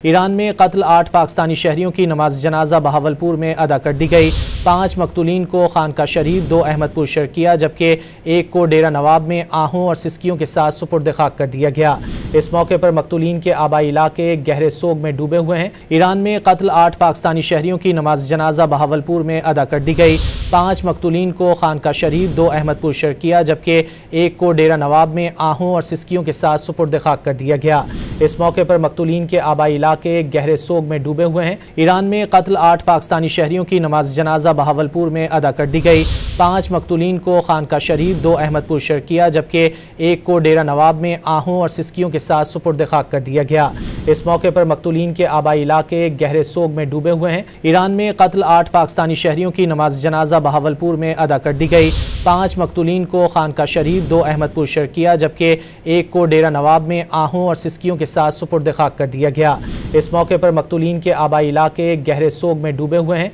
Iran में कत्ल 8 पाकिस्तानी शहरियों की नमाज जनाजा बहावलपुर में अदा कर दी गई। 5 मकतूलीन को खानका शरीफ, 2 अहमदपुर शर्किया जबकि 1 को डेरा नवाब में आहों और सिस्कियों के साथ सुपुर्द खाक कर दिया गया। इस मौके पर मकतूलीन के आबाई इलाके गहरे सोग में डूबे हुए हैं। ईरान में कत्ल 8 पाकिस्तानी शहरियों की नमाज जनाजा बहावलपुर में अदा कर दी गई। 5 मकतूलीन को खानका शरीफ, 2 अहमदपुर शर्किया जबकि 1 को डेरा नवाब में आहों और सिस्कियों के साथ सुपुर्द खाक कर दिया गया। इस मौके पर मकतूलीन के आबाई इलाके गहरे सोग में डूबे हुए हैं। ईरान में कत्ल 8 पाकिस्तानी शहरियों की नमाज जनाजा बहावलपुर में अदा कर दी गई। 5 मकतूलीन को खानका शरीफ, 2 अहमदपुर शर्किया जबकि 1 को डेरा नवाब में आहों और सिस्कियों के साथ सुपुर्द खाक कर दिया गया। इस मौके पर मकतूलीन के आबाई इलाके गहरे सोग में डूबे हुए हैं। ईरान में कत्ल 8 पाकिस्तानी शहरियों की नमाज जनाजा बहावलपुर में अदा कर दी गई। 5 मकतूलीन को खानका शरीफ, 2 अहमदपुर शर्किया जबकि 1 को डेरा नवाब में आहों और सिस्कियों के साथ सुपुर्द खाक कर दिया गया। इस मौके पर मकतूलीन के आबाई इलाके गहरे सोग में डूबे हुए हैं।